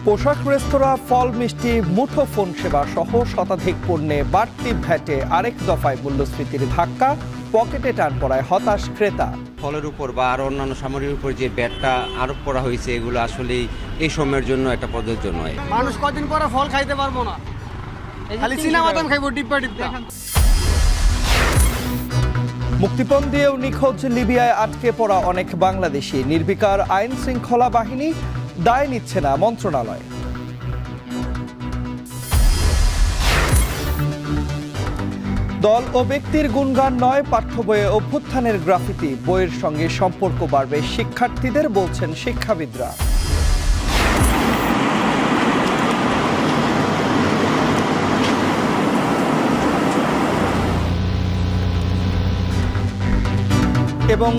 পোশাক রেস্তোরাঁ, ফল, মিষ্টি, মুঠোফোন সেবা সহ শতাধিক পণ্যে বাড়তি ভ্যাটে আরেক দফায় মূল্যস্ফীতির ধাক্কা, পকেটে টান পড়ায় হতাশ ক্রেতা। ফলের উপর বা আরও অন্যান্য সামগ্রীর উপর যে ব্যাটটা আরোপ করা হয়েছে, এগুলো আসলেই এই সময়ের জন্য একটা প্রযোজ্য নয়। মানুষ কদিন পরে ফল খাইতে পারবো না, খালি চিনাবাদাম খাইবো ডিব্বা ডিব্বা। মুক্তিপণ দিয়েও নিখোঁজ লিবিয়ায় আটকে পড়া অনেক বাংলাদেশি। নির্বিকার আইন শৃঙ্খলা বাহিনী, দায় নিচ্ছে না মন্ত্রণালয়। দল ও ব্যক্তির গুণগান নয়, পাঠ্য বইয়ে অভ্যুত্থানের গ্রাফিতি। বইয়ের সঙ্গে সম্পর্ক বাড়বে শিক্ষার্থীদের, বলছেন শিক্ষাবিদরা। এবং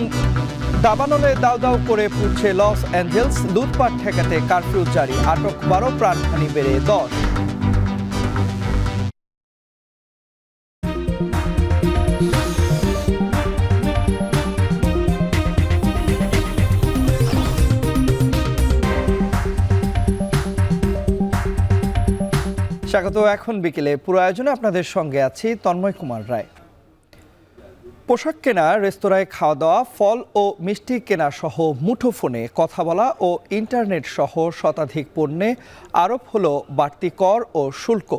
দাবানলে দাউ দাউ করে পুড়ছে লস অ্যাঞ্জেলস। লুটপাট ঠেকাতে কারফিউ জারি, আটক 12, প্রাণহানি বেড়ে 10। স্বাগত। এখন বিকেলে পুরো আয়োজনে আপনাদের সঙ্গে আছি তন্ময় কুমার রায়। পোশাক কেনা, রেস্তোরাঁয় খাওয়া দাওয়া, ফল ও মিষ্টি কেনা সহ মুঠোফোনে কথা বলা ও ইন্টারনেট সহ শতাধিক পণ্যে আরোপ হলো বাড়তি কর ও শুল্ক।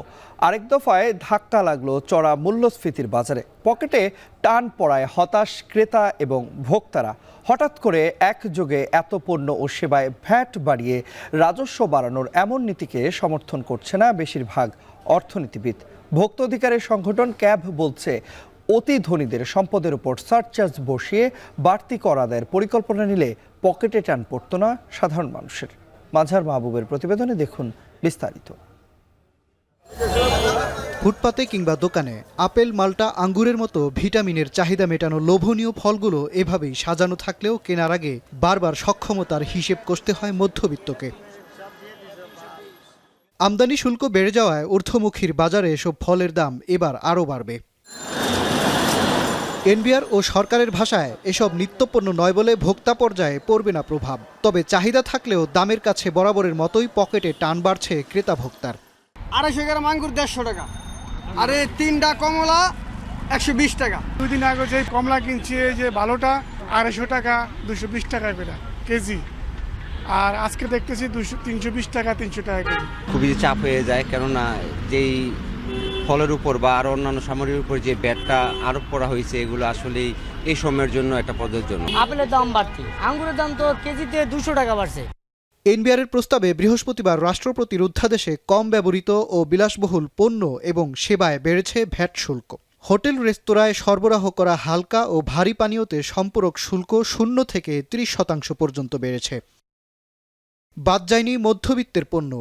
আরেক দফায় ধাক্কা লাগলো চড়া মূল্যস্ফীতির বাজারে। পকেটে টান পড়ায় হতাশ ক্রেতা এবং ভোক্তারা। হঠাৎ করে একযোগে এত পণ্য ও সেবায় ভ্যাট বাড়িয়ে রাজস্ব বাড়ানোর এমন নীতিকে সমর্থন করছে না বেশিরভাগ অর্থনীতিবিদ। ভোক্তা অধিকারের সংগঠন ক্যাব বলছে, অতি ধনীদের সম্পদের উপর সারচার্জ বসিয়ে বাড়তি কর আদায়ের পরিকল্পনা নিলে পকেটে টান পড়ত না সাধারণ মানুষের। মাঝার মাহবুবের প্রতিবেদনে দেখুন বিস্তারিত। ফুটপাতে কিংবা দোকানে আপেল, মাল্টা, আঙ্গুরের মতো ভিটামিনের চাহিদা মেটানো লোভনীয় ফলগুলো এভাবেই সাজানো থাকলেও কেনার আগে বারবার সক্ষমতার হিসেব কষতে হয় মধ্যবিত্তকে। আমদানি শুল্ক বেড়ে যাওয়ায় ঊর্ধ্বমুখীর বাজারে এসব ফলের দাম এবার আরও বাড়বে। এনবিআর ও সরকারের ভাষায় এসব নিত্যপণ্য নয় বলে ভোক্তা পর্যায়ে পড়বে না প্রভাব। তবে চাহিদা থাকলেও দামের কাছে বরাবরের মতোই পকেটে টান বাড়ছে ক্রেতা ভোক্তার। 250 গ্রাম আঙ্গুর 150 টাকা, আরে 3টা কমলা 120 টাকা। 2 দিন আগে যে কমলা কিনছি, যে ভালোটা 250 টাকা, 220 টাকা করে কেজি, আর আজকে দেখতেছি 320 টাকা, 300 টাকা কেজি। খুবই চাপ হয়ে যায়, কেননা যেই ফলের উপর বা আরও অন্যান্য সামগ্রীর উপর যে ব্যাটটা আরোপ করা হয়েছে, এগুলো আসলেই এই সময়ের জন্য একটা প্রযোজ্য নয়। আপেলের দাম বাড়তি, আঙ্গুরের দাম তো কেজিতে 200 টাকা বাড়ছে। এনবিআরের প্রস্তাবে বৃহস্পতিবার রাষ্ট্রপতির অধ্যাদেশে কম ব্যবহৃত ও বিলাসবহুল পণ্য এবং সেবায় বেড়েছে ভ্যাট শুল্ক। হোটেল, রেস্তোরাঁয় সরবরাহ করা হালকা ও ভারী পানীয়তে সম্পূরক শুল্ক 0 থেকে 30% পর্যন্ত বেড়েছে। বাদ যায়নি মধ্যবিত্তের পণ্য।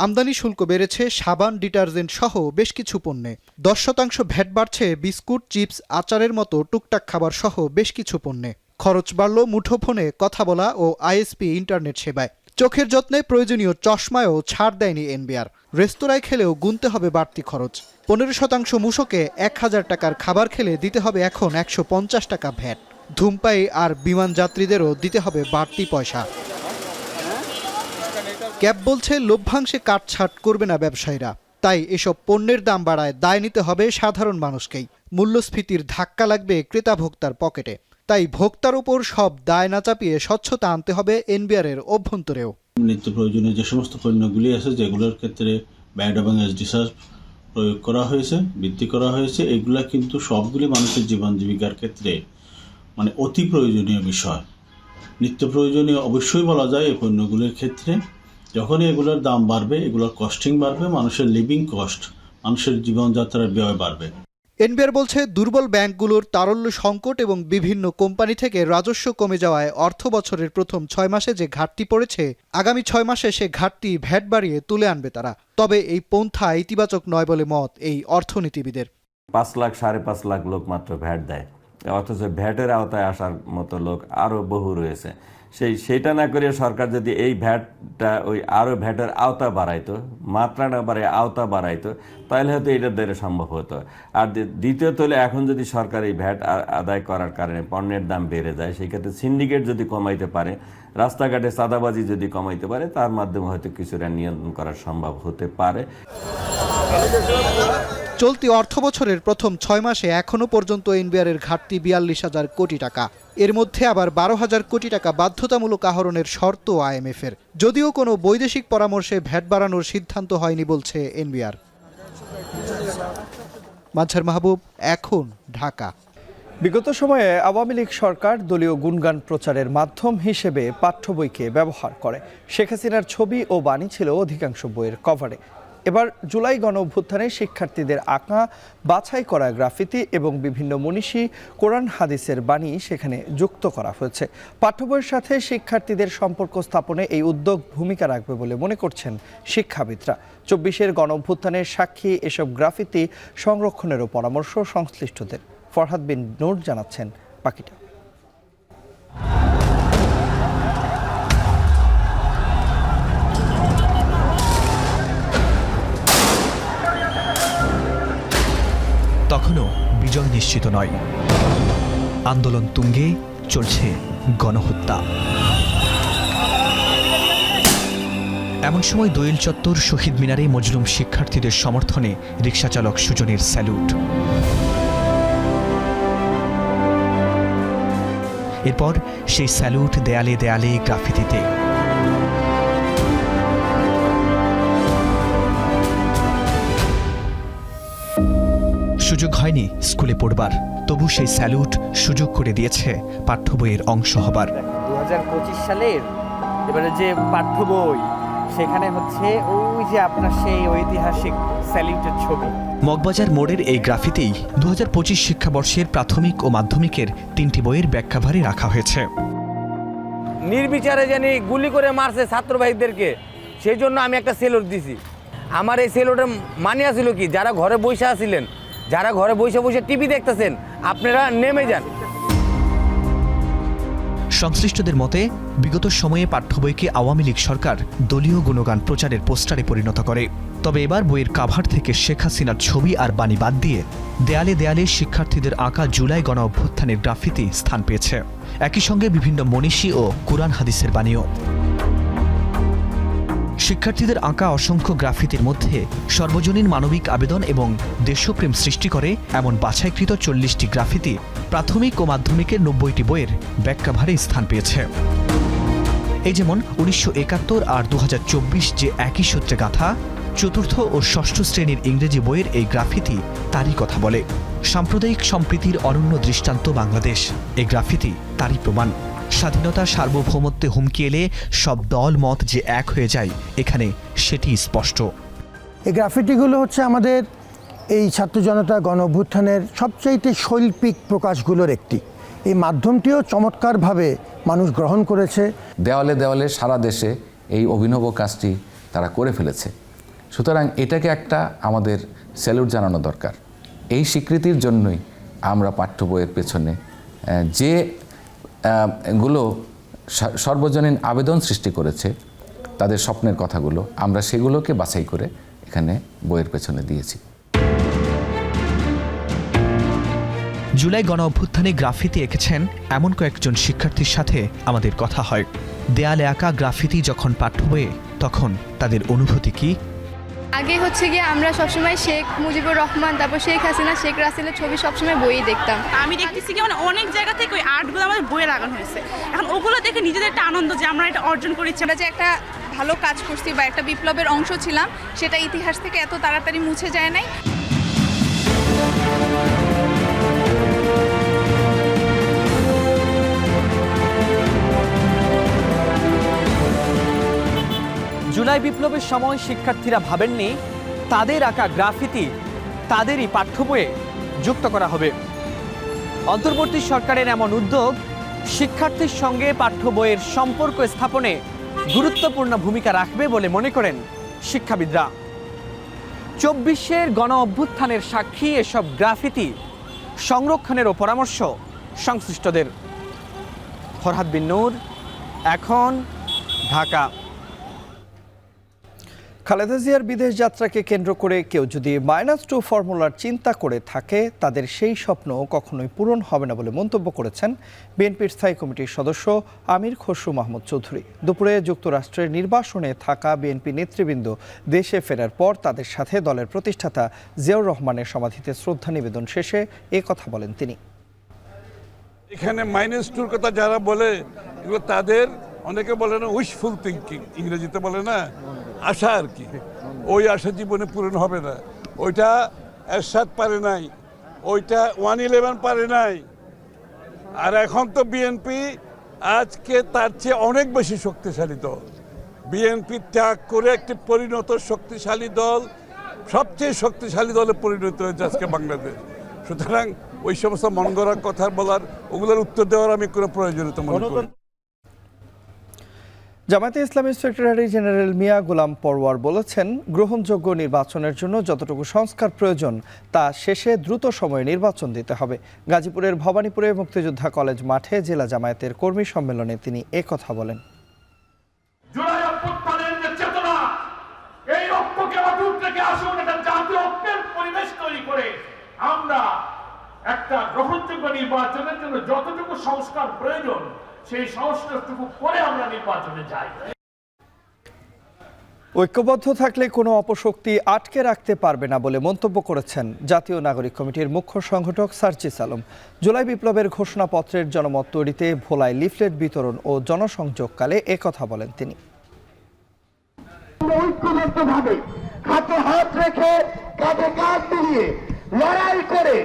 আমদানি শুল্ক বেড়েছে সাবান, ডিটারজেন্ট সহ বেশ কিছু পণ্যে। 10% ভ্যাট বাড়ছে বিস্কুট, চিপস, আচারের মতো টুকটাক খাবার সহ বেশ কিছু পণ্যে। খরচ বাড়ল মুঠোফোনে কথা বলা ও আইএসপি ইন্টারনেট সেবায়। চোখের যত্নে প্রয়োজনীয় চশমায়ও ছাড় দেয়নি এনবিআর। রেস্তোরাঁয় খেলেও গুনতে হবে বাড়তি খরচ। 15% মূসকে 1000 টাকার খাবার খেলে দিতে হবে এখন 150 টাকা ভ্যাট। ধূমপায়ী আর বিমান যাত্রীদেরও দিতে হবে বাড়তি পয়সা। ক্যাব বলছে, লভ্যাংশে কাটছাট করবে না ব্যবসায়ীরা। তাই এসব পণ্যের দাম বাড়ায় দায় নিতে হবে সাধারণ মানুষকেই। মূল্যস্ফীতির ধাক্কা লাগবে ক্রেতা ভোক্তার পকেটে। তাই ভোক্তার উপর সব দায় না চাপিয়ে স্বচ্ছতা আনতে হবে এনবিআরের অভ্যন্তরেও। নিত্য প্রয়োজনীয় যে সমস্ত পণ্যগুলি আছে, যেগুলোর ক্ষেত্রে ব্যাট এবং এসডি চার্জ প্রয়োগ করা হয়েছে, বৃদ্ধি করা হয়েছে, এগুলা কিন্তু সবগুলি মানুষের জীবন জীবিকার ক্ষেত্রে অতি প্রয়োজনীয় বিষয়। নিত্য প্রয়োজনীয় অবশ্যই বলা যায় এই পণ্যগুলির ক্ষেত্রে। যখনই এগুলোর দাম বাড়বে, এগুলোর কস্টিং বাড়বে, মানুষের লিভিং কস্ট, মানুষের জীবনযাত্রার ব্যয় বাড়বে। এনবিআর বলছে, দুর্বল ব্যাংকগুলোর তারল্য সংকট এবং বিভিন্ন কোম্পানি থেকে রাজস্ব কমে যাওয়ায় অর্থ বছরের প্রথম 6 মাসে যে ঘাটতি পড়েছে, আগামী 6 মাসে সে ঘাটতি ভ্যাট বাড়িয়ে তুলে আনবে তারা। তবে এই পন্থা ইতিবাচক নয় বলে মত এই অর্থনীতিবিদের। 5 লাখ 5.5 লাখ লোক মাত্র ভ্যাট দেয়, অথচ ভ্যাটের আওতায় আসার মতো লোক আরও বহু রয়েছে। সেইটা না করে সরকার যদি এই ভ্যাটটা আরও ভ্যাটের আওতা বাড়াইতো, মাত্রাটা আওতা বাড়াইতো, তাহলে হয়তো এটা দ্বারা সম্ভব হতো। আর দ্বিতীয়ত হলে, এখন যদি সরকার এই ভ্যাট আদায় করার কারণে পণ্যের দাম বেড়ে যায়, সেই ক্ষেত্রে সিন্ডিকেট যদি কমাইতে পারে, রাস্তাঘাটে চাঁদাবাজি যদি কমাইতে পারে তার মাধ্যমে হয়তো কিছুটা নিয়ন্ত্রণ করা সম্ভব হতে পারে। চলতি অর্থবছরের প্রথম 6 মাসে এখনো পর্যন্ত এনবিআরের ঘাটতি 42,000 কোটি টাকা। এর মধ্যে আবার 12,000 কোটি টাকা বাধ্যতামূলক আহরণের শর্ত আইএমএফের। যদিও কোনো বৈদেশিক পরামর্শে ভ্যাট বাড়ানোর সিদ্ধান্ত হয়নি বলছে এনবিআর। মাজহার মাহবুব, এখন, ঢাকা। বিগত সময়ে আওয়ামী লীগ সরকার দলীয় গুণগান প্রচারের মাধ্যম হিসেবে পাঠ্য বইকে ব্যবহার করে। শেখ হাসিনার ছবি ও বাণী ছিল অধিকাংশ বইয়ের কভারে। এবার জুলাই গণঅভ্যুত্থানে শিক্ষার্থীদের আঁকা বাছাই করা গ্রাফিতি এবং বিভিন্ন মনীষী কোরআন হাদিসের বাণী সেখানে যুক্ত করা হয়েছে। পাঠ্য বইয়ের সাথে শিক্ষার্থীদের সম্পর্ক স্থাপনে এই উদ্যোগ ভূমিকা রাখবে বলে মনে করছেন শিক্ষাবিদরা। 24-এর গণঅভ্যুত্থানের সাক্ষী এসব গ্রাফিতি সংরক্ষণেরও পরামর্শ সংশ্লিষ্টদের। ফরহাদ বিন নূর জানাচ্ছেন বাকিটা। তখনও বিজয় নিশ্চিত নয়। আন্দোলন তুঙ্গে, চলছে গণহত্যা। এমন সময় দোয়েল চত্বর শহীদ মিনারে মজলুম শিক্ষার্থীদের সমর্থনে রিকশাচালক সুজনের স্যালুট। এরপর সেই স্যালুট দেয়ালে দেয়ালে গ্রাফিতিতে। সুযোগ হয়নি স্কুলে পড়বার, তবু সেই স্যালুট সুযোগ করে দিয়েছে পাঠ্য বইয়ের অংশ হবার। 2025 সালের এবারে যে পাঠ্য বই, সেখানে হচ্ছে ওই যে আপনার সেই ঐতিহাসিক স্যালুটের ছবি। মগবাজার মোড়ের এই গ্রাফিতেই 2025 শিক্ষাবর্ষের প্রাথমিক ও মাধ্যমিকের 3টি বইয়ের ব্যাখ্যাভারে রাখা হয়েছে। নির্বিচারে জানি গুলি করে মারছে ছাত্র ভাইদেরকে, সেই জন্য আমি একটা সেলুট দিছি। আমার এই সেলুটের মানে আছিল কি, যারা ঘরে বসে আছিলেন, যারা ঘরে বসে বসে টিভি দেখতেছেন, আপনারা নেমে যান। সংশ্লিষ্টদের মতে বিগত সময়ে পাঠ্য বইকে আওয়ামী লীগ সরকার দলীয় গুণগান প্রচারের পোস্টারে পরিণত করে। তবে এবার বইয়ের কাভার থেকে শেখ হাসিনার ছবি আর বাণী বাদ দিয়ে দেয়ালে দেয়ালে শিক্ষার্থীদের আঁকা জুলাই গণ অভ্যুত্থানের গ্রাফিতি স্থান পেয়েছে। একই সঙ্গে বিভিন্ন মনীষী ও কুরআন হাদিসের বাণীও। শিক্ষার্থীদের আঁকা অসংখ্য গ্রাফিতির মধ্যে সর্বজনীন মানবিক আবেদন এবং দেশপ্রেম সৃষ্টি করে এমন বাছাইকৃত 40টি গ্রাফিতি প্রাথমিক ও মাধ্যমিকের 90টি বইয়ের ব্যাখ্যাভারে স্থান পেয়েছে। এই যেমন 1971 আর 2024 যে একই সূত্রে গাঁথা, চতুর্থ ও ষষ্ঠ শ্রেণীর ইংরেজি বইয়ের এই গ্রাফিতি তারই কথা বলে। সাম্প্রদায়িক সম্প্রীতির অনন্য দৃষ্টান্ত বাংলাদেশ, এই গ্রাফিতি তারই প্রমাণ। স্বাধীনতা সার্বভৌমত্বে হুমকি এলে সব দল মত যে এক হয়ে যায়, এখানে সেটি স্পষ্ট। এই গ্রাফিটিগুলো হচ্ছে আমাদের এই ছাত্র জনতা গণ অভ্যুত্থানের সবচাইতে শৈল্পিক প্রকাশগুলোর একটি। এই মাধ্যমটিও চমৎকারভাবে মানুষ গ্রহণ করেছে। দেওয়ালে দেওয়ালে সারা দেশে এই অভিনব কাজটি তারা করে ফেলেছে। সুতরাং এটাকে একটা আমাদের স্যালুট জানানো দরকার। এই স্বীকৃতির জন্যই আমরা পাঠ্য বইয়ের পেছনে যে গুলো সর্বজনীন আবেদন সৃষ্টি করেছে, তাদের স্বপ্নের কথাগুলো, আমরা সেগুলোকে বাছাই করে এখানে বইয়ের পেছনে দিয়েছি। জুলাই গণ অভ্যুত্থানে গ্রাফিতি এঁকেছেন এমন কয়েকজন শিক্ষার্থীর সাথে আমাদের কথা হয়। দেয়ালে আঁকা গ্রাফিতি যখন পাঠ্য বইয়ে, তখন তাদের অনুভূতি কি? আগে হচ্ছে গিয়ে আমরা সবসময় শেখ মুজিবুর রহমান, তারপর শেখ হাসিনা, শেখ রাসেলের ছবি সবসময় বইয়ে দেখতাম। আমি দেখতেছি কি মানে অনেক জায়গা থেকে ওই আর্টগুলো আমাদের বইয়ে লাগানো হয়েছে। এখন ওগুলো দেখে নিজেদের একটা আনন্দ যে আমরা এটা অর্জন করেছি, আমরা যে একটা ভালো কাজ করছি বা একটা বিপ্লবের অংশ ছিলাম, সেটা ইতিহাস থেকে এত তাড়াতাড়ি মুছে যায় নাই। জুলাই বিপ্লবের সময় শিক্ষার্থীরা ভাবেননি তাদের আঁকা গ্রাফিতি তাদেরই পাঠ্য বইয়ে যুক্ত করা হবে। অন্তর্বর্তী সরকারের এমন উদ্যোগ শিক্ষার্থীর সঙ্গে পাঠ্য বইয়ের সম্পর্ক স্থাপনে গুরুত্বপূর্ণ ভূমিকা রাখবে বলে মনে করেন শিক্ষাবিদরা। 24-এর গণ অভ্যুত্থানের সাক্ষী এসব গ্রাফিতি সংরক্ষণেরও পরামর্শ সংশ্লিষ্টদের। ফরহাদ বিন নূর, এখন, ঢাকা। খালেদা জিয়ার বিদেশ যাত্রাকে কেন্দ্র করে কেউ যদি -2 ফর্মুলার চিন্তা করে থাকে তাদের সেই স্বপ্ন কখনোই পূরণ হবে না বলে মন্তব্য করেছেন বিএনপির স্থায়ী কমিটির সদস্য আমির খসরু মাহমুদ চৌধুরী। দুপুরে যুক্তরাষ্ট্রের নির্বাসনে থাকা বিএনপি নেতৃবৃন্দ দেশে ফেরার পর তাদের সাথে দলের প্রতিষ্ঠাতা জিয়াউর রহমানের সমাধিতে শ্রদ্ধা নিবেদন শেষে এ কথা বলেন তিনি। এখানে -2 কথা যারা বলে এগুলো তাদের অনেকে বলে না উইশফুল থিঙ্কিং, ইংরেজিতে বলে না আশা আর কি। ওই আশা জীবনে পূরণ হবে না। ওইটা এরশাদ পারে নাই, ওইটা 111 পারে নাই। আর এখন তো বিএনপি আজকে তার চেয়ে অনেক বেশি শক্তিশালী দল। বিএনপি ত্যাগ করে একটি পরিণত শক্তিশালী দল, সবচেয়ে শক্তিশালী দলে পরিণত হয়েছে আজকে বাংলাদেশ। সুতরাং ওই সমস্ত মন গড়া কথা বলার, ওগুলোর উত্তর দেওয়ার আমি কোনো প্রয়োজনীয়তা মনে করি। জামায়াতে ইসলামীর সেক্রেটারি জেনারেল মিয়া গোলাম পরওয়ার বলেছেন, গ্রহণযোগ্য নির্বাচনের জন্য যতটুকু সংস্কার প্রয়োজন তা শেষে দ্রুত সময়ে নির্বাচন দিতে হবে। গাজীপুরের ভবানীপুরে মুক্তিযোদ্ধা কলেজ মাঠে জেলা জামায়াতের কর্মী সম্মেলনে তিনি একথা বলেন। জুলাই অভ্যুত্থানের যে চেতনা, এই ঐক্যকে অটুট রেখে আসুন, একটা জাতীয় ঐক্যের পরিবেশ তৈরি করে আমরা একটা গ্রহণযোগ্য নির্বাচনের জন্য যতটুকু সংস্কার প্রয়োজন সেই সংস্কারটুকু করে আমরা নির্বাচনে যাই। ঐক্যবদ্ধ থাকলে কোনো অপশক্তি আটকে রাখতে পারবে না বলে মন্তব্য করেছেন জাতীয় নাগরিক কমিটির মুখ্য সংগঠক সার্জিস আলম। জুলাই বিপ্লবের ঘোষণাপত্রের জনমত তৈরিতে ভোলায় লিফলেট বিতরণ ও জনসংযোগকালে একথা বলেন তিনি। ঐক্যবদ্ধভাবে হাতে হাত রেখে কাঁধে কাঁধ মিলিয়ে লড়াই করে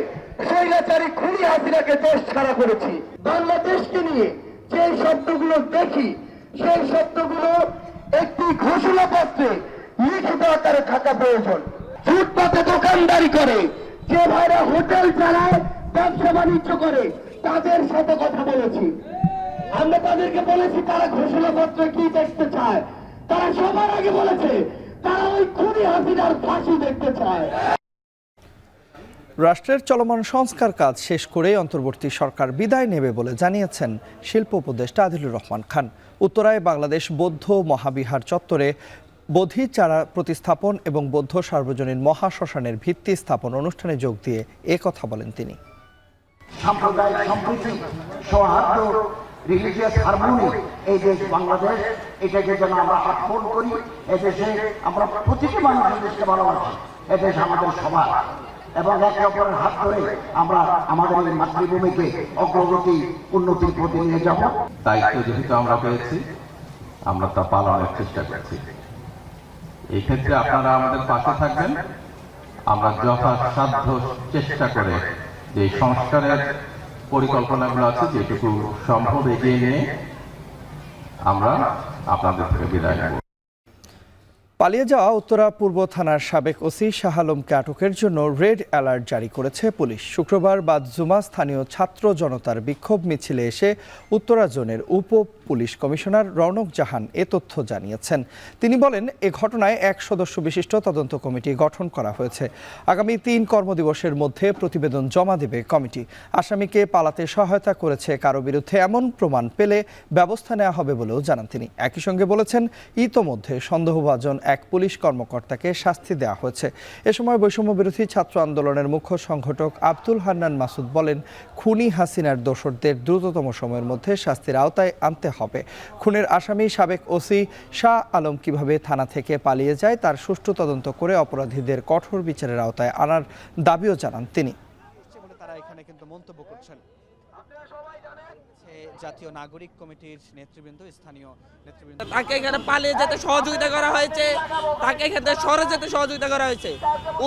স্বৈরাচারী খুনি হাসিনাকে দেশ ছাড়া করেছি। বাংলাদেশকে নিয়ে যে শব্দগুলো দেখি সেই শব্দগুলো একটি ঘোষণাপত্রে লিখিত আকারে থাকা প্রয়োজন। ফুটপাতে দোকানদারি করে, যে ভাইরা হোটেল চালায়, ব্যবসা বাণিজ্য করে, তাদের সাথে কথা বলেছি। আমরা তাদেরকে বলেছি তারা ঘোষণাপত্রে কি দেখতে চায়। তারা সবার আগে বলেছে তারা ওই খুনি হাসিনার ফাঁসি দেখতে চায়। রাষ্ট্রের চলমান সংস্কার কাজ শেষ করেই অন্তর্বর্তী সরকার বিদায় নেবে বলে জানিয়েছেন শিল্প উপদেষ্টা আদিলুর রহমান খান। উত্তরায় বাংলাদেশ বৌদ্ধ মহাবিহার চত্বরে বোধি চারা প্রতিস্থাপন এবং বৌদ্ধ সার্বজনীন মহাশ্মশানের ভিত্তি স্থাপন অনুষ্ঠানে যোগ দিয়ে একথা বলেন তিনি। সাম্প্রদায়িক সম্প্রীতি, সৌহার্দ্য, রিলিজিয়াস হারমোনি এই দেশ বাংলাদেশ, এটাকে যেন আমরা আহ্বান করি। এদেশে আমরা প্রতিটি মানুষ দেশকে ভালোবাসি, এদেশ আমাদের সবার, এবং একে অপরের হাত ধরে আমরা আমাদের এই মাতৃভূমিকে অগ্রগতি উন্নতির পথে নিয়ে যাব। দায়িত্ব যেহেতু আমরা পেয়েছি, আমরা তা পালনের চেষ্টা করছি। এই ক্ষেত্রে আপনারা আমাদের পাশে থাকবেন। আমরা যথাসাধ্য চেষ্টা করে যে সংস্কারের পরিকল্পনাগুলো আছে যেটুকু সম্ভব এগিয়ে নিয়ে আমরা আপনাদের থেকে বিদায় নেব। পালিয়ে যাওয়া উত্তরা পূর্ব থানার সাবেক ওসি শাহ আলমকে আটকের জন্য রেড অ্যালার্ট জারি করেছে পুলিশ। শুক্রবার বাদ জুমা স্থানীয় ছাত্র জনতার বিক্ষোভ মিছিলে এসে উত্তরা জোনের উপ পুলিশ কমিশনার রৌনক জাহান এ তথ্য জানিয়েছেন। তিনি বলেন, এ ঘটনায় 1 সদস্য বিশিষ্ট তদন্ত কমিটি গঠন করা হয়েছে। আগামী 3 কর্মদিবসের মধ্যে প্রতিবেদন জমা দেবে কমিটি। আসামিকে পালাতে সহায়তা করেছে কারো বিরুদ্ধে এমন প্রমাণ পেলে ব্যবস্থা নেওয়া হবে বলেও জানান তিনি। একই সঙ্গে বলেছেন, ইতোমধ্যে সন্দেহভাজন এক পুলিশ কর্মকর্তাকে শাস্তি দেওয়া হয়েছে। এ সময় বৈষম্য বিরোধী ছাত্র আন্দোলনের মুখ্য সংগঠক আব্দুল হান্নান মাসুদ বলেন, খুনি হাসিনার দোষরদের দ্রুততম সময়ের মধ্যে শাস্তির আওতায় আনতে হবে। খুনের আসামি সাবেক ওসি শাহ আলম কিভাবে থানা থেকে পালিয়ে যায় তার সুষ্ঠু তদন্ত করে অপরাধীদের কঠোর বিচারের আওতায় আনার দাবিও জানান তিনি। তারা এখানে কিন্তু মন্তব্য করছেন। জাতীয় নাগরিক কমিটির নেতৃবৃন্দ, স্থানীয় নেতৃবৃন্দ, তাকে এখানে পালিয়ে যেতে সহযোগিতা করা হয়েছে, তাকে এখানে সরে যেতে সহযোগিতা করা হয়েছে।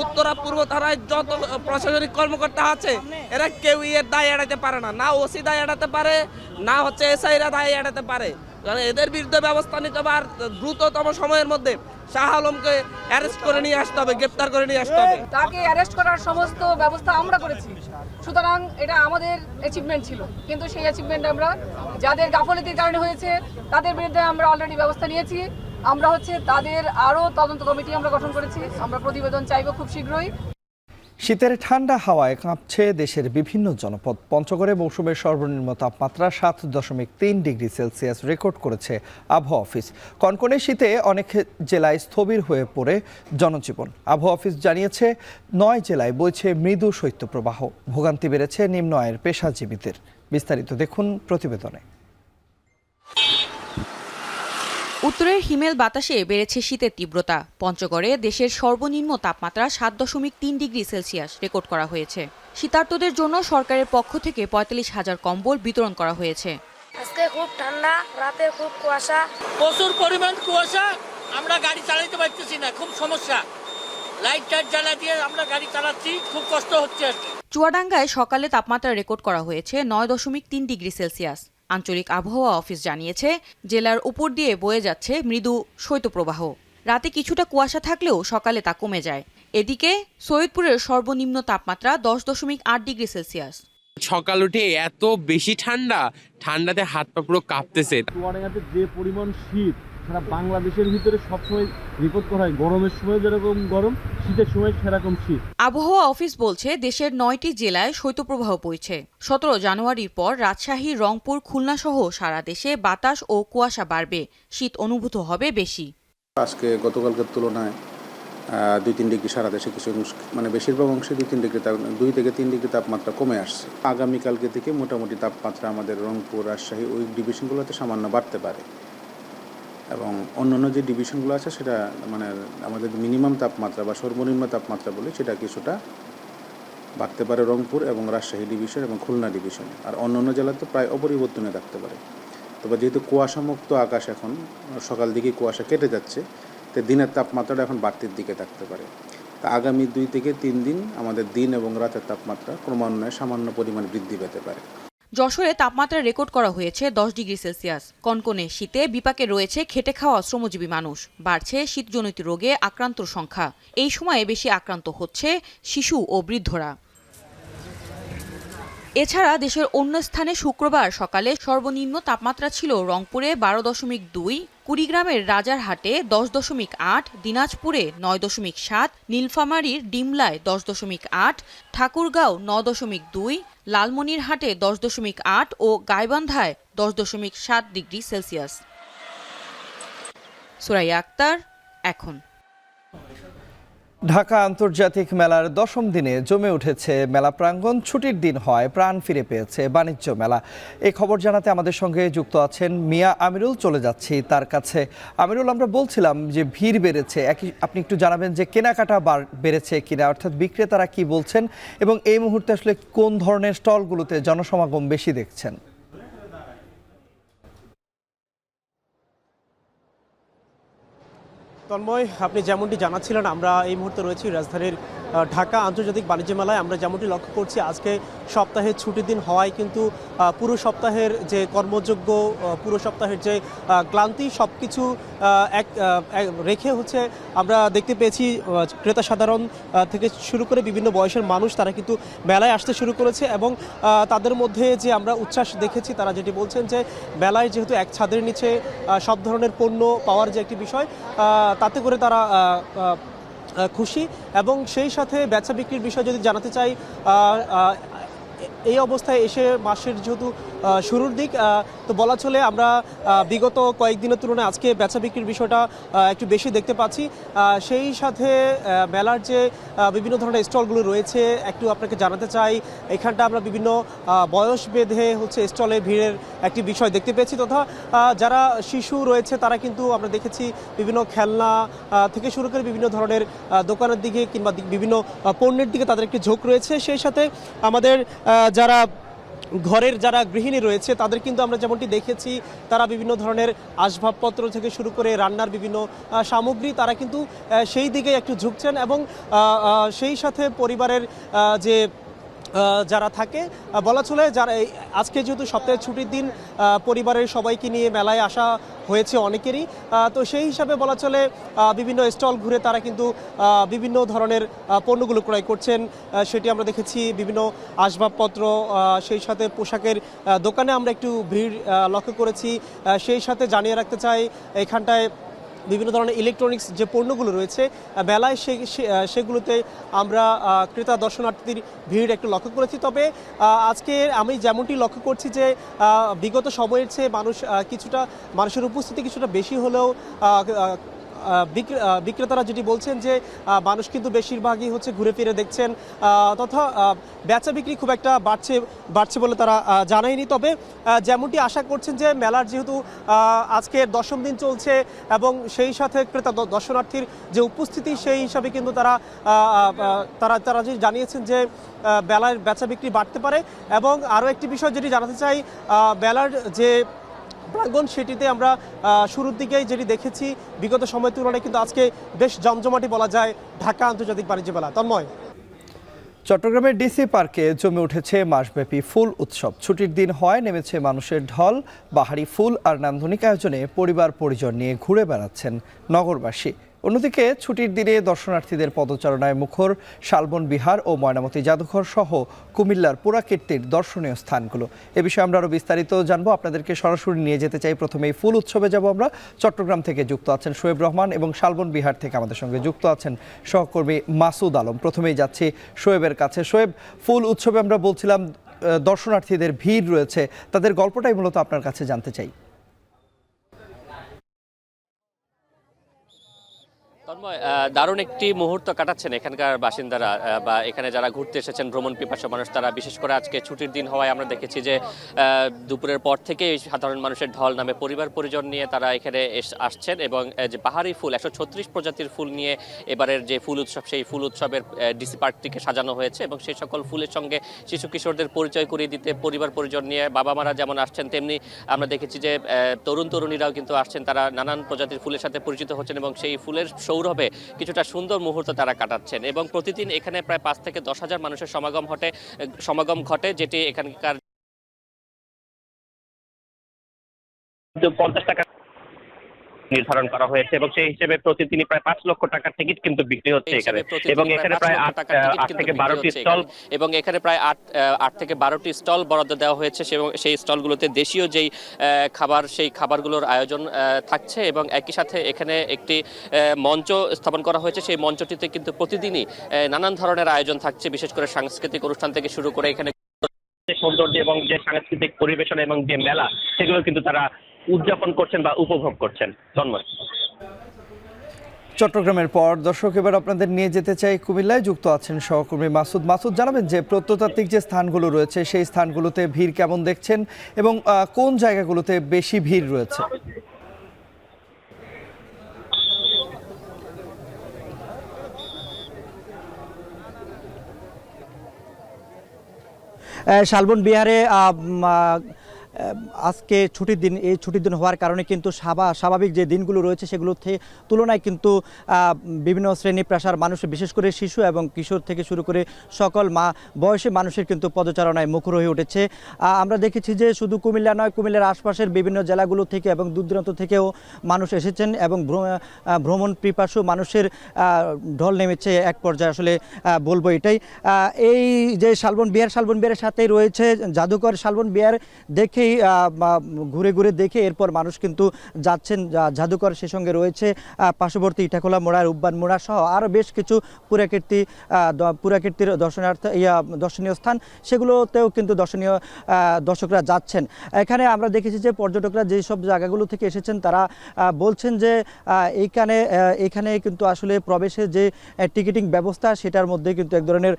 উত্তরা পূর্ব থানায় যত প্রশাসনিক কর্মকর্তা আছে এরা কেউ এর দায় এড়াতে পারে না, না ওসি দায় এড়াতে পারে, না হচ্ছে এসআইরা দায় এড়াতে পারে। কারণ এদের বিরুদ্ধে ব্যবস্থা নিতে হবে, আর দ্রুততম সময়ের মধ্যে শাহ আলমকে অ্যারেস্ট করে নিয়ে আসতে হবে, গ্রেপ্তার করে নিয়ে আসতে হবে। তাকে অ্যারেস্ট করার সমস্ত ব্যবস্থা আমরা করেছি, সুতরাং এটা আমাদের অ্যাচিভমেন্ট ছিল। কিন্তু সেই অ্যাচিভমেন্ট আমরা যাদের গাফলতির কারণে হয়েছে তাদের বিরুদ্ধে আমরা অলরেডি ব্যবস্থা নিয়েছি। আমরা তাদের আরও তদন্ত কমিটি আমরা গঠন করেছি। আমরা প্রতিবেদন চাইব খুব শীঘ্রই। শীতের ঠান্ডা হাওয়ায় কাঁপছে দেশের বিভিন্ন জনপদ। পঞ্চগড়ে মৌসুমের সর্বনিম্ন তাপমাত্রা 7.3 ডিগ্রি সেলসিয়াস রেকর্ড করেছে আবহাওয়া অফিস। কনকনে শীতে অনেক জেলায় স্থবির হয়ে পড়ে জনজীবন। আবহাওয়া অফিস জানিয়েছে 9 জেলায় বইছে মৃদু শৈত্যপ্রবাহ। ভোগান্তি বেড়েছে নিম্ন আয়ের পেশাজীবীদের। বিস্তারিত দেখুন প্রতিবেদনে। উত্তরের হিমেল বাতাসে বেড়েছে শীতের তীব্রতা। পঞ্চগড়ে দেশের সর্বনিম্ন তাপমাত্রা 7.3 ডিগ্রি সেলসিয়াস রেকর্ড করা হয়েছে। শীতার্তদের জন্য সরকারের পক্ষ থেকে 45,000 কম্বল বিতরণ করা হয়েছে। আজকে খুব ঠান্ডা, রাতে খুব কুয়াশা, প্রচুর পরিমাণ কুয়াশা, আমরা গাড়ি চালাতে পারতেছি না, খুব সমস্যা। লাইট টাইট জ্বালা দিয়ে আমরা গাড়ি চালাচ্ছি, খুব কষ্ট হচ্ছে। চুয়াডাঙ্গায় সকালে তাপমাত্রা রেকর্ড করা হয়েছে 9.3 ডিগ্রি সেলসিয়াস। আঞ্চলিক আবহাওয়া অফিস জানিয়েছে জেলার উপর দিয়ে বয়ে যাচ্ছে মৃদু শৈত্যপ্রবাহ। রাতে কিছুটা কুয়াশা থাকলেও সকালে তা কমে যায়। এদিকে সৈয়দপুরের সর্বনিম্ন তাপমাত্রা 10.8 ডিগ্রি সেলসিয়াস। সকাল উঠে এত বেশি ঠান্ডাতে হাত পা পুরো কাঁপতেছে। চুয়াডাঙ্গাতে যে পরিমাণ শীত সারা বাংলাদেশের ভিতরে সবসময় রিপোর্ট করা হয়, গরমের সময় যেরকম গরম, শীতের সময় সেরকম শীত। আবহাওয়া অফিস বলছে দেশের 9টি জেলায় শৈত্যপ্রবাহ বইছে। 17 জানুয়ারির পর রাজশাহী, রংপুর, খুলনা সহ সারা দেশে বাতাস ও কুয়াশা বাড়বে, শীত অনুভূত হবে বেশি। আজকে গতকালকের তুলনায় 2-3 ডিগ্রি সারা দেশে কিছু বেশিরভাগ অংশে 2 থেকে 3 ডিগ্রি তাপমাত্রা কমে আসছে। আগামীকালকে থেকে মোটামুটি তাপমাত্রা আমাদের রংপুর, রাজশাহী ওই ডিভিশনগুলোতে সামান্য বাড়তে পারে এবং অন্যান্য যে ডিভিশনগুলো আছে সেটা আমাদের মিনিমাম তাপমাত্রা বা সর্বনিম্ন তাপমাত্রা বলে সেটা কিছুটা বাড়তে পারে রংপুর এবং রাজশাহী ডিভিশন এবং খুলনা ডিভিশন। আর অন্যান্য জেলাতে প্রায় অপরিবর্তনে থাকতে পারে। তবে যেহেতু কুয়াশামুক্ত আকাশ, এখন সকাল দিকে কুয়াশা কেটে যাচ্ছে, তো দিনের তাপমাত্রাটা এখন বাড়তির দিকে থাকতে পারে। তা আগামী 2 থেকে 3 দিন আমাদের দিন এবং রাতের তাপমাত্রা ক্রমান্বয়ে সামান্য পরিমাণ বৃদ্ধি পেতে পারে। যশোরে তাপমাত্রা রেকর্ড করা হয়েছে 10 ডিগ্রি সেলসিয়াস। কনকনে শীতে বিপাকে রয়েছে খেটে খাওয়া শ্রমজীবী মানুষ। বাড়ছে শীতজনিত রোগে আক্রান্তর সংখ্যা। এই সময়ে বেশি আক্রান্ত হচ্ছে শিশু ও বৃদ্ধরা। এছাড়া দেশের অন্য স্থানে শুক্রবার সকালে সর্বনিম্ন তাপমাত্রা ছিল রংপুরে 12.2, কুড়িগ্রামের রাজারহাটে 10.8, দিনাজপুরে 9.7, নীলফামারীর ডিমলায় 10.8, ঠাকুরগাঁও 9.2, লালমনিরহাটে 10.8 ও গাইবান্ধায় 10.7 ডিগ্রি সেলসিয়াস। সুরাইয়া আক্তার, এখন। ঢাকা আন্তর্জাতিক মেলার 10ম দিনে জমে উঠেছে মেলা প্রাঙ্গণ। ছুটির দিন হয় প্রাণ ফিরে পেয়েছে বাণিজ্য মেলা। এই খবর জানাতে আমাদের সঙ্গে যুক্ত আছেন মিয়া আমিরুল। চলে যাচ্ছি তার কাছে। আমিরুল, আমরা বলছিলাম যে ভিড় বেড়েছে, আপনি একটু জানাবেন যে কেনাকাটা বেড়েছে কিনা, অর্থাৎ বিক্রেতারা কি বলছেন এবং এই মুহূর্তে আসলে কোন ধরনের স্টলগুলোতে জনসমাগম বেশি দেখছেন? তন্ময়, আপনি যেমনটি জানাচ্ছিলেন, আমরা এই মুহূর্তে রয়েছি রাজধানীর ঢাকা আন্তর্জাতিক বাণিজ্য মেলায়। আমরা যেমনটি লক্ষ্য করছি, আজকে সপ্তাহের ছুটির দিন হওয়ায় কিন্তু পুরো সপ্তাহের যে কর্মযোগ্য, পুরো সপ্তাহের যে ক্লান্তি, সব কিছু রেখে আমরা দেখতে পেয়েছি ক্রেতা সাধারণ থেকে শুরু করে বিভিন্ন বয়সের মানুষ তারা কিন্তু মেলায় আসতে শুরু করেছে এবং তাদের মধ্যে যে আমরা উচ্ছ্বাস দেখেছি, তারা যেটি বলছেন যে মেলায় যেহেতু এক ছাদের নিচে সব ধরনের পণ্য পাওয়ার যে একটি বিষয়, তাতে করে তারা খুশি। এবং সেই সাথে বেচা বিক্রির বিষয় যদি জানাতে চাই, এই অবস্থায় এসে মাসের যেহেতু শুরুর দিক, তো বলা চলে আমরা বিগত কয়েকদিনের তুলনায় আজকে বেচা বিক্রির বিষয়টা একটু বেশি দেখতে পাচ্ছি। সেই সাথে মেলার যে বিভিন্ন ধরনের স্টলগুলো রয়েছে, একটু আপনাকে জানাতে চাই, এখানটা আমরা বিভিন্ন বয়স বেঁধে স্টলে ভিড়ের একটি বিষয় দেখতে পেয়েছি। তথা যারা শিশু রয়েছে তারা কিন্তু আমরা দেখেছি বিভিন্ন খেলনা থেকে শুরু করে বিভিন্ন ধরনের দোকানের দিকে কিংবা বিভিন্ন পণ্যের দিকে তাদের একটি ঝোঁক রয়েছে। সেই সাথে আমাদের যারা ঘরের যারা গৃহিণী রয়েছে তাদের কিন্তু আমরা যেমনটি দেখেছি, তারা বিভিন্ন ধরনের আসবাবপত্র থেকে শুরু করে রান্নার বিভিন্ন সামগ্রী তারা কিন্তু সেই দিকে একটু ঝুঁকছেন এবং সেই সাথে পরিবারের যে যারা থাকে, বলা চলে যারা আজকে যেহেতু সপ্তাহের ছুটির দিন, পরিবারের সবাইকে নিয়ে মেলায় আসা হয়েছে অনেকেরই, তো সেই হিসাবে বলা চলে বিভিন্ন স্টল ঘুরে তারা কিন্তু বিভিন্ন ধরনের পণ্যগুলো ক্রয় করছেন। সেটি আমরা দেখেছি বিভিন্ন আসবাবপত্র, সেই সাথে পোশাকের দোকানে আমরা একটু ভিড় লক্ষ্য করেছি। সেই সাথে জানিয়ে রাখতে চাই, এখানটায় বিভিন্ন ধরনের ইলেকট্রনিক্স যে পণ্যগুলো রয়েছে মেলায় সেগুলোতে আমরা ক্রেতা দর্শনার্থীর ভিড় একটু লক্ষ্য করেছি। তবে আজকে আমি যেমনটি লক্ষ্য করছি যে বিগত সময়ের চেয়ে মানুষের উপস্থিতি কিছুটা বেশি হলেও বিক্রেতারা যেটি বলছেন যে মানুষ কিন্তু বেশিরভাগই হচ্ছে ঘুরে ফিরে দেখছেন তথা বেচা বিক্রি খুব একটা বাড়ছে বলে তারা জানায়নি। তবে যেমনটি আশা করছেন যে মেলার যেহেতু আজকের 10ম দিন চলছে এবং সেই সাথে ক্রেতা দর্শনার্থীর যে উপস্থিতি সেই হিসাবে কিন্তু তারা যে জানিয়েছেন যে মেলার বেচা বিক্রি বাড়তে পারে। এবং আরও একটি বিষয় যেটি জানাতে চাই, মেলার যে প্রাঙ্গণ সেটিতে আমরা শুরুর দিকেই যেটি দেখেছি বিগত সময়ের তুলনায় কিন্তু আজকে বেশ জমজমাটি বলা যায় ঢাকা আন্তর্জাতিক বাণিজ্য মেলা। তন্ময়। চট্টগ্রামের ডিসি পার্কে জমে উঠেছে মাসব্যাপী ফুল উৎসব। ছুটির দিন হয় নেমেছে মানুষের ঢল। বাহারি ফুল আর নান্দনিক আয়োজনে পরিবার পরিজন নিয়ে ঘুরে বেড়াচ্ছেন নগরবাসী। অন্যদিকে ছুটির দিনে দর্শনার্থীদের পদচারণায় মুখর শালবন বিহার ও ময়নামতি জাদুঘর সহ কুমিল্লার পুরাকীর্তির দর্শনীয় স্থানগুলো। এ বিষয়ে আমরা আরও বিস্তারিত জানবো। আপনাদেরকে সরাসরি নিয়ে যেতে চাই। প্রথমেই ফুল উৎসবে যাব আমরা। চট্টগ্রাম থেকে যুক্ত আছেন শোয়েব রহমান এবং শালবন বিহার থেকে আমাদের সঙ্গে যুক্ত আছেন সহকর্মী মাসুদ আলম। প্রথমেই যাচ্ছি শোয়েবের কাছে। শোয়েব, ফুল উৎসবে আমরা বলছিলাম দর্শনার্থীদের ভিড় রয়েছে, তাদের গল্পটাই মূলত আপনার কাছে জানতে চাই। দারুণ একটি মুহূর্ত কাটাচ্ছেন এখানকার বাসিন্দারা বা এখানে যারা ঘুরতে এসেছেন ভ্রমণ পিপাসু মানুষ, তারা বিশেষ করে আজকে ছুটির দিন হওয়ায় আমরা দেখেছি যে দুপুরের পর থেকে সাধারণ মানুষের ঢল নামে পরিবার পরিজন নিয়ে তারা এখানে আসছেন এবং যে বাহারি ফুল 136 প্রজাতির ফুল নিয়ে এবারের যে ফুল উৎসব, সেই ফুল উৎসবের ডিসি পার্কটিকে সাজানো হয়েছে এবং সেই সকল ফুলের সঙ্গে শিশু কিশোরদের পরিচয় করিয়ে দিতে পরিবার পরিজন নিয়ে বাবা মারা যেমন আসছেন, তেমনি আমরা দেখেছি যে তরুণ তরুণীরাও কিন্তু আসছেন। তারা নানান প্রজাতির ফুলের সাথে পরিচিত হচ্ছেন এবং সেই ফুলের সৌরভে কিছুটা সুন্দর মুহূর্ত তারা কাটাচ্ছেন। এবং প্রতিদিন এখানে প্রায় 5 থেকে 10,000 মানুষের সমাগম ঘটে, যেটি এখানকার 50 টাকা নির্ধারণ করা হয়েছে এবং সেই হিসেবে প্রতিদিনই প্রায় 5 লক্ষ টাকার টিকিট কিন্তু বিক্রি হচ্ছে এখানে। এবং এখানে প্রায় 8 থেকে 12টি স্টল এবং এখানে প্রায় 8 থেকে 12টি স্টল বরাদ্দ দেওয়া হয়েছে এবং সেই স্টলগুলোতে দেশীয় যেই খাবার, সেই খাবারগুলোর আয়োজন থাকছে এবং একই সাথে এখানে একটি মঞ্চ স্থাপন করা হয়েছে। সেই মঞ্চটিতে কিন্তু প্রতিদিনই নানান ধরনের আয়োজন থাকছে, বিশেষ করে সাংস্কৃতিক অনুষ্ঠান থেকে শুরু করে এখানে সৌন্দর্য এবং যে সাংস্কৃতিক পরিবেশন এবং যে মেলা, সেগুলো কিন্তু তারা উদযাপন করছেন বা উপভোগ করছেন। ধন্যবাদ। চট্টগ্রামের পর দর্শক এবার আপনাদের নিয়ে যেতে চাই কুমিল্লায়। যুক্ত আছেন সহকর্মী মাসুদ। মাসুদ, জানাবেন যে প্রত্নতাত্ত্বিক যে স্থানগুলো রয়েছে সেই স্থানগুলোতে ভিড় কেমন দেখছেন এবং কোন জায়গাগুলোতে বেশি ভিড় রয়েছে? শালবন বিহারে আজকে ছুটির দিন, এই ছুটির দিন হওয়ার কারণে কিন্তু স্বাভাবিক যে দিনগুলো রয়েছে সেগুলোর তুলনায় কিন্তু বিভিন্ন শ্রেণী পেশার মানুষ, বিশেষ করে শিশু এবং কিশোর থেকে শুরু করে সকল বয়সী মানুষের কিন্তু পদচারণায় মুখর হয়ে উঠেছে। আমরা দেখেছি যে শুধু কুমিল্লা নয়, কুমিল্লার আশপাশের বিভিন্ন জেলাগুলো থেকে এবং দূর দূরান্ত থেকেও মানুষ এসেছেন এবং ভ্রমণ পিপাসু মানুষের ঢল নেমেছে এক পর্যায়ে, আসলে বলবো এটাই। এই যে শালবন বিহারের সাথেই রয়েছে জাদুঘর। শালবন বিহার দেখে ঘুরে ঘুরে দেখে এরপর মানুষ কিন্তু যাচ্ছেন জাদুঘর। সে সঙ্গে রয়েছে পার্শ্ববর্তী ইটাখোলা মোড়া, রূপবান মোড়া সহ আরও বেশ কিছু পুরাকীর্তির দর্শনীয় স্থান, সেগুলোতেও কিন্তু দর্শকরা যাচ্ছেন। এখানে আমরা দেখেছি যে পর্যটকরা যেসব জায়গাগুলো থেকে এসেছেন তারা বলছেন যে এখানে কিন্তু আসলে প্রবেশের যে টিকিটিং ব্যবস্থা, সেটার মধ্যে কিন্তু এক ধরনের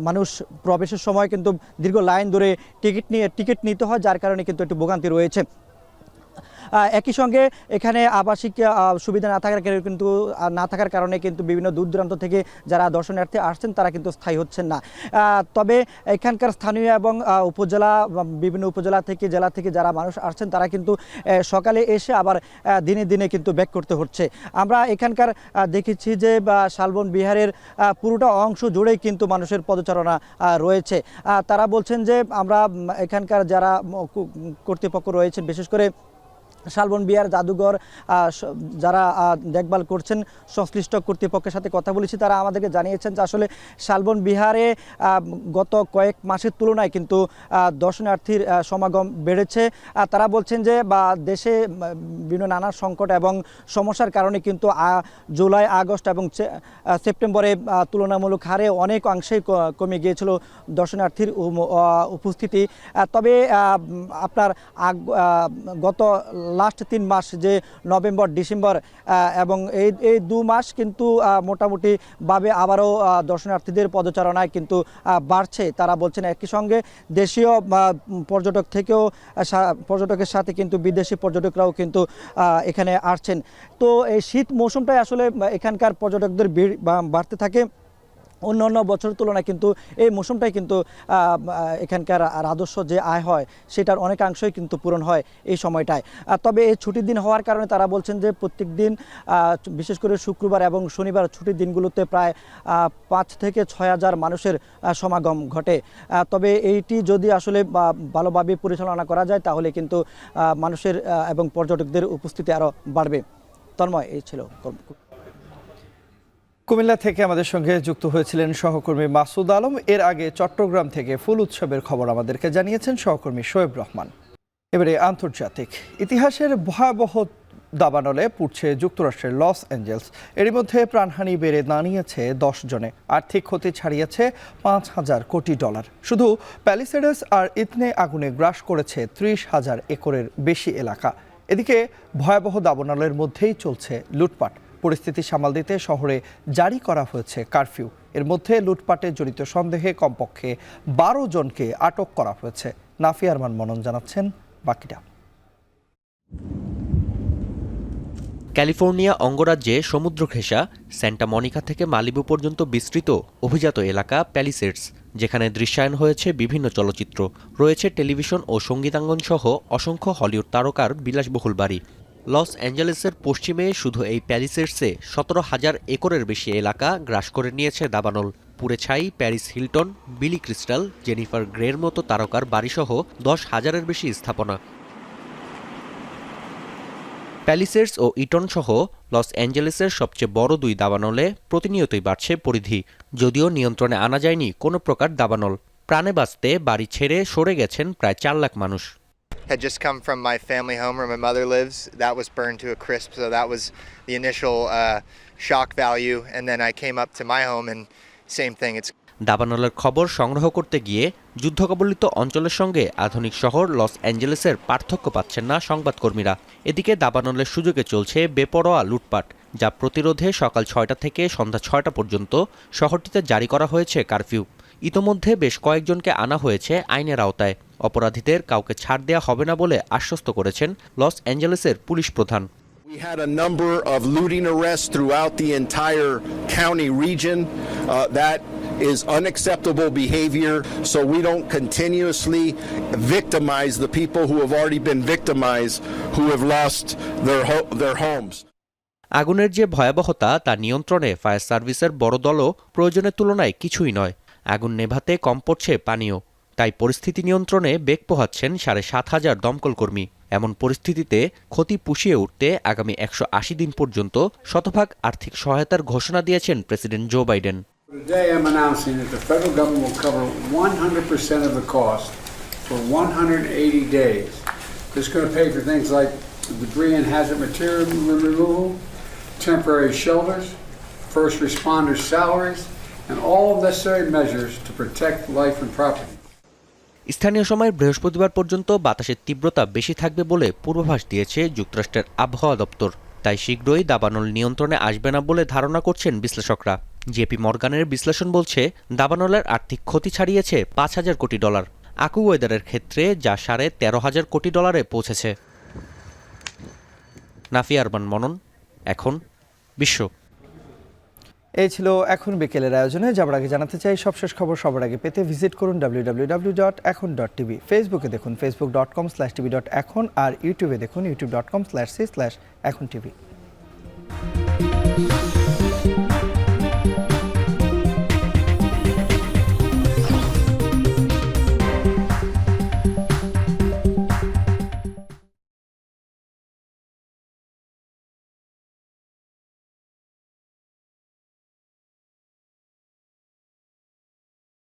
মানুষ প্রবেশের সময় কিন্তু দীর্ঘ লাইন ধরে টিকিট নিতে হয়, যার কারণে কিন্তু একটু ভোগান্তি রয়েছে। একই সঙ্গে এখানে আবাসিক সুবিধা না থাকার কারণে কিন্তু বিভিন্ন দূর দূরান্ত থেকে যারা দর্শনার্থী আসছেন তারা কিন্তু স্থায়ী হচ্ছেন না। তবে এখানকার স্থানীয় এবং বিভিন্ন উপজেলা থেকে জেলা থেকে যারা মানুষ আসছেন তারা কিন্তু সকালে এসে আবার দিনে দিনে কিন্তু ব্যাক করতে হচ্ছে। আমরা এখানকার দেখেছি যে শালবন বিহারের পুরোটা অংশ জুড়েই কিন্তু মানুষের পদচারণা রয়েছে। তারা বলছেন যে আমরা এখানকার যারা কর্তৃপক্ষ রয়েছে, বিশেষ করে শালবন বিহার জাদুঘর যারা দেখভাল করছেন সংশ্লিষ্ট কর্তৃপক্ষের সাথে কথা বলেছি, তারা আমাদেরকে জানিয়েছেন যে আসলে শালবন বিহারে গত কয়েক মাসের তুলনায় কিন্তু দর্শনার্থীর সমাগম বেড়েছে। তারা বলছেন যে দেশে বিভিন্ন নানা সংকট এবং সমস্যার কারণে কিন্তু জুলাই, আগস্ট এবং সেপ্টেম্বরে তুলনামূলক হারে অনেক অংশেই কমে গিয়েছিল দর্শনার্থীর উপস্থিতি। তবে আপনার গত লাস্ট 3 মাস যে নভেম্বর, ডিসেম্বর এবং এই 2 মাস কিন্তু মোটামুটিভাবে আবারও দর্শনার্থীদের পদচারণায় কিন্তু বাড়ছে। তারা বলছেন একই সঙ্গে দেশীয় পর্যটকের সাথে কিন্তু বিদেশি পর্যটকরাও কিন্তু এখানে আসছেন। তো এই শীত মৌসুমটাই আসলে এখানকার পর্যটকদের ভিড় বাড়তে থাকে। অন্য বছরের তুলনায় কিন্তু এই মৌসুমটাই কিন্তু এখানকার রাজস্ব যে আয় হয় সেটার অনেকাংশই কিন্তু পূরণ হয় এই সময়টায়। তবে এই ছুটির দিন হওয়ার কারণে তারা বলছেন যে প্রত্যেক দিন বিশেষ করে শুক্রবার এবং শনিবার ছুটির দিনগুলোতে প্রায় 5 থেকে 6 হাজার মানুষের সমাগম ঘটে। তবে এইটি যদি আসলে ভালোভাবে পরিচালনা করা যায় তাহলে কিন্তু মানুষের এবং পর্যটকদের উপস্থিতি আরও বাড়বে। তন্ময়, এই ছিল। কুমিল্লা থেকে আমাদের সঙ্গে যুক্ত হয়েছিলেন সহকর্মী মাসুদ আলম। এর আগে চট্টগ্রাম থেকে ফুল উৎসবের খবর আমাদেরকে জানিয়েছেন সহকর্মী শোয়েব রহমান। এবারে আন্তর্জাতিক। ইতিহাসের ভয়াবহ দাবানলে পুড়ছে যুক্তরাষ্ট্রের লস অ্যাঞ্জেলস। এরই মধ্যে প্রাণহানি বেড়ে দাঁড়িয়েছে 10 জনে। আর্থিক ক্ষতি ছাড়িয়েছে $5,000 কোটি। শুধু প্যালিসেডস আর ইথনে আগুনে গ্রাস করেছে 30,000 একরের বেশি এলাকা। এদিকে ভয়াবহ দাবানলের মধ্যেই চলছে লুটপাট। পরিস্থিতি সামাল দিতে শহরে জারি করা হয়েছে কারফিউ। এর মধ্যে লুটপাটে জড়িত সন্দেহে কমপক্ষে 12 জনকে আটক করা হয়েছে। নাফিয়া আরমান মনন জানাচ্ছেন বাকিটা। ক্যালিফোর্নিয়া অঙ্গরাজ্যে সমুদ্র ঘেঁষা স্যান্টা মনিকা থেকে মালিবু পর্যন্ত বিস্তৃত অভিজাত এলাকা প্যালিসেডস, যেখানে দৃশ্যায়ন হয়েছে বিভিন্ন চলচ্চিত্র। রয়েছে টেলিভিশন ও সঙ্গীতাঙ্গন সহ অসংখ্য হলিউড তারকার বিলাসবহুল বাড়ি। লস অ্যাঞ্জেলেসের পশ্চিমে শুধু এই প্যালিসেডসে 17,000 একরের বেশি এলাকা গ্রাস করে নিয়েছে দাবানল। পুড়ে ছাই প্যারিস হিলটন, বিলি ক্রিস্টাল, জেনিফার গ্রের মতো তারকার বাড়িসহ 10,000-এর বেশি স্থাপনা। প্যালিসেডস ও ইটন সহ লস অ্যাঞ্জেলেসের সবচেয়ে বড় 2 দাবানলে প্রতিনিয়তই বাড়ছে পরিধি। যদিও নিয়ন্ত্রণে আনা যায়নি কোনো প্রকার দাবানল। প্রাণে বাঁচতে বাড়ি ছেড়ে সরে গেছেন প্রায় 4 লাখ মানুষ। Had just come from my family home where my mother lives. That was burned to a crisp, so that was the initial shock value. And then I came up to my home and same thing. It's দাবানলের খবর সংগ্রহ করতে গিয়ে যুদ্ধকবলিত অঞ্চলের সঙ্গে আধুনিক শহর loss অ্যাঞ্জেলেসের পার্থক্য পাচ্ছেন না সংবাদকর্মীরা। এদিকে দাবানলের সুযোগে চলছে বেপরোয়া লুটপাট, যা প্রতিরোধে সকাল 6টা থেকে সন্ধ্যা 6টা পর্যন্ত শহরটিতে জারি করা হয়েছে কারফিউ। ইতোমধ্যে বেশ কয়েকজনকে আনা হয়েছে আইনের আওতায়। অপরাধীদের কাউকে ছাড় দেওয়া হবে না বলে আশ্বস্ত করেছেন লস অ্যাঞ্জেলেসের পুলিশ প্রধান। We had a number of looting arrests throughout the entire county region. That is unacceptable behavior, so we don't continuously victimize the people who have already been victimized, who have lost their homes. আগুনের যে ভয়াবহতা তা নিয়ন্ত্রণে fire সার্ভিসের বড় দলও প্রয়োজনের তুলনায় কিছুই নয়। আগুন নেভাতে কম পড়ছে পানীয়, তাই পরিস্থিতি নিয়ন্ত্রণে বেগ পোহাচ্ছেন 7,500 দমকল কর্মী। এমন পরিস্থিতিতে ক্ষতি পুষিয়ে উঠতে আগামী 180 দিন পর্যন্ত শতভাগ আর্থিক সহায়তার ঘোষণা দিয়েছেন president Joe Biden. Today I'm announcing that the federal government will cover 100% of the cost for 180 days. This is going to pay for things like debris and hazard material removal, temporary shelters, first responders' salaries, and all necessary measures to protect life and property. স্থানীয় সময় বৃহস্পতিবার পর্যন্ত বাতাসের তীব্রতা বেশি থাকবে বলে পূর্বাভাস দিয়েছে যুক্তরাষ্ট্রের আবহাওয়া দপ্তর। তাই শীঘ্রই দাবানল নিয়ন্ত্রণে আসবে না বলে ধারণা করছেন বিশ্লেষকরা। জেপি মর্গানের বিশ্লেষণ বলছে দাবানলের আর্থিক ক্ষতি ছাড়িয়েছে $5,000 কোটি। আকুওয়েদারের ক্ষেত্রে যা $13,500 কোটি পৌঁছেছে। নাফিয়া আরমান মনন, এখন বিশ্ব। এই ছিল এখন বিকেলের আয়োজনে। যাবার আগে জানাতে চাই সবশেষ খবর সবার আগে পেতে ভিজিট করুন www.ekhon.tv। ফেসবুকে দেখুন facebook.com/tv.ekhon আর ইউটিউবে দেখুন youtube.com/c/ekhontv।